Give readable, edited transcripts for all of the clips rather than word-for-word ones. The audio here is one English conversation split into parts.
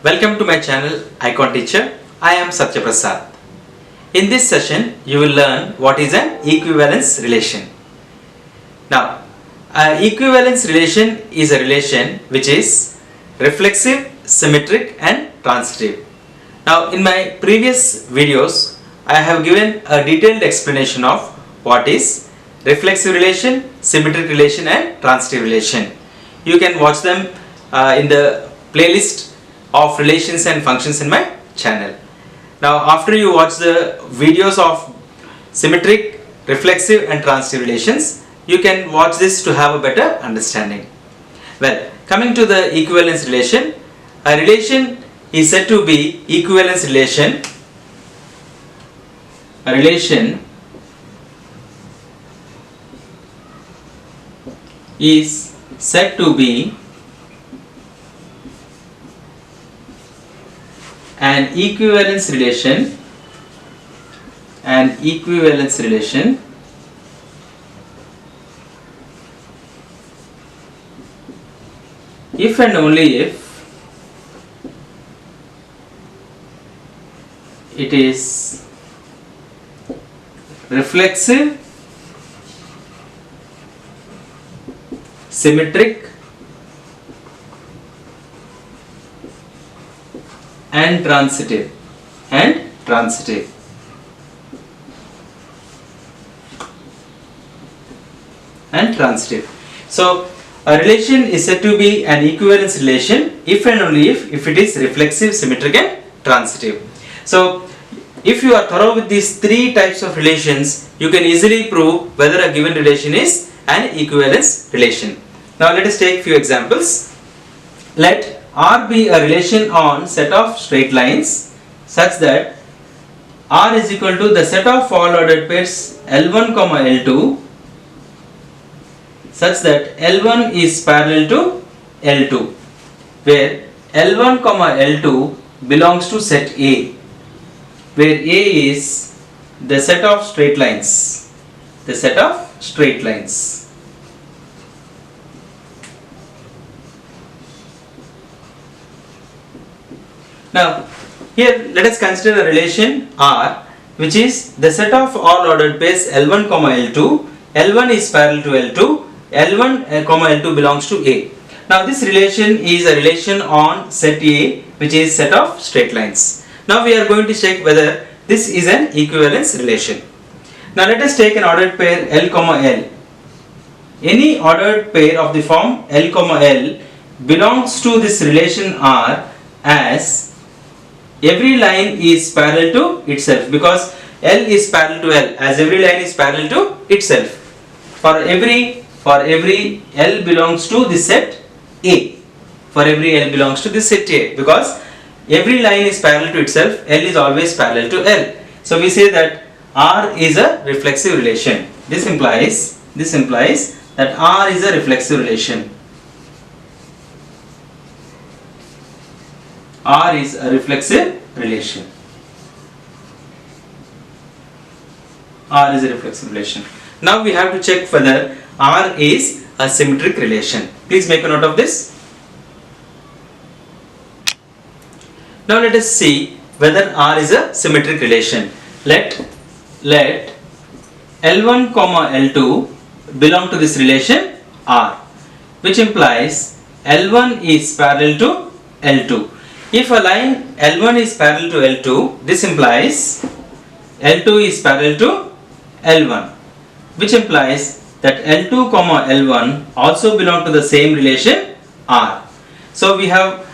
Welcome to my channel Icon Teacher. I am Satya Prasad. In this session, you will learn what is an equivalence relation. Now, equivalence relation is a relation which is reflexive, symmetric and transitive. Now, in my previous videos, I have given a detailed explanation of what is reflexive relation, symmetric relation and transitive relation. You can watch them in the playlist of relations and functions in my channel. Now, after you watch the videos of symmetric, reflexive and transitive relations, you can watch this to have a better understanding. Well, coming to the equivalence relation, a relation is said to be equivalence relation. A relation is said to be an equivalence relation if and only if it is reflexive, symmetric and transitive. So a relation is said to be an equivalence relation if and only if it is reflexive, symmetric and transitive. So if you are thorough with these three types of relations, you can easily prove whether a given relation is an equivalence relation. Now let us take few examples. Let R be a relation on set of straight lines such that R is equal to the set of all ordered pairs L1, L2 such that L1 is parallel to L2, where L1, L2 belongs to set A, where A is the set of straight lines. Now, here let us consider a relation R, which is the set of all ordered pairs L1, L2. L1 is parallel to L2. L1, L2 belongs to A. Now, this relation is a relation on set A, which is set of straight lines. Now, we are going to check whether this is an equivalence relation. Now, let us take an ordered pair L, L. Any ordered pair of the form L, L belongs to this relation R as every line is parallel to itself, because L is parallel to L, as every line is parallel to itself. For every L belongs to the set A. Because every line is parallel to itself, L is always parallel to L. So we say that R is a reflexive relation. This implies that R is a reflexive relation. R is a reflexive relation. Now we have to check whether R is a symmetric relation. Please make a note of this. Now let us see whether R is a symmetric relation. Let L1, L2 belong to this relation R, which implies L1 is parallel to L2. If a line L1 is parallel to L2, this implies L2 is parallel to L1, which implies that L2, L1 also belong to the same relation R. So we have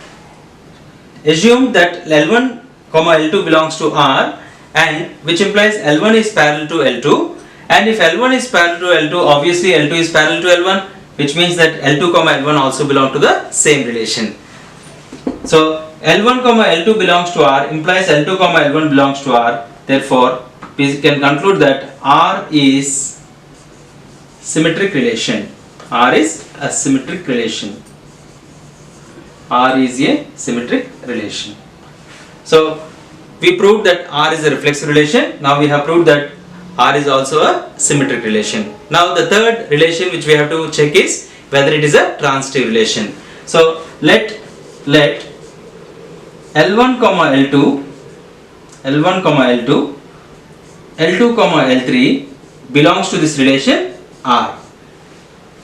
assumed that L1, L2 belongs to R, and which implies L1 is parallel to L2, and if L1 is parallel to L2, obviously L2 is parallel to L1, which means that L2, L1 also belong to the same relation. So L1, L2 belongs to R implies L2, L1 belongs to R. Therefore, we can conclude that R is symmetric relation. R is a symmetric relation. So we proved that R is a reflexive relation. Now we have proved that R is also a symmetric relation. Now the third relation which we have to check is whether it is a transitive relation. So let L1 comma L2, L1 comma L2, L2 comma L3 belongs to this relation R.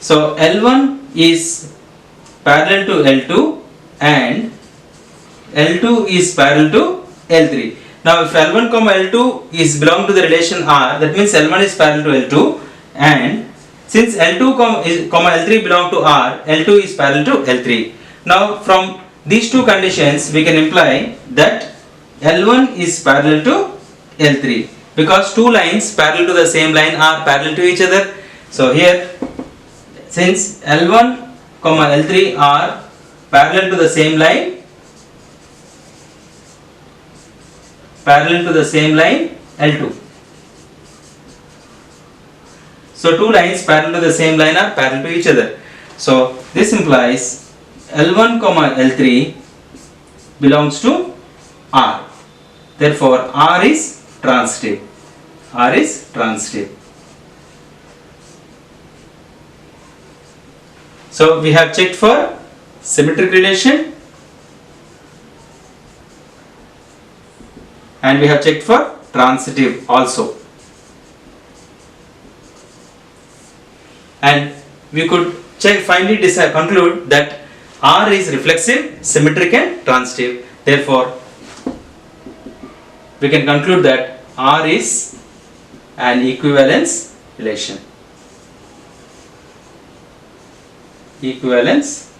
So L1 is parallel to L2 and L2 is parallel to L3. Now if L1 comma L2 is belong to the relation R, that means L1 is parallel to L2, and since L2 comma L3 belong to R, L2 is parallel to L3. Now from these two conditions we can imply that L1 is parallel to L3 because two lines parallel to the same line are parallel to each other. So here, since L1 comma L3 are parallel to the same line, L2. So two lines parallel to the same line are parallel to each other. So this implies L1 comma L3 belongs to R. Therefore R is transitive. R is transitive. So we have checked for symmetric relation and we have checked for transitive also. And we could finally conclude that R is reflexive, symmetric and transitive. Therefore, we can conclude that R is an equivalence relation. Equivalence.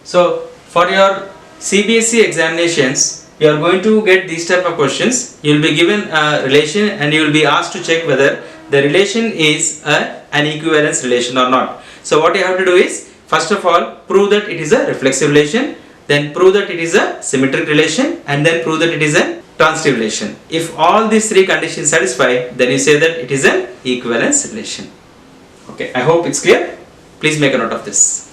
So, for your CBSE examinations, you are going to get these type of questions. You will be given a relation and you will be asked to check whether the relation is an equivalence relation or not. So what you have to do is, first of all, prove that it is a reflexive relation, then prove that it is a symmetric relation, and then prove that it is a transitive relation. If all these three conditions satisfy, then you say that it is an equivalence relation. Okay, I hope it's clear. Please make a note of this.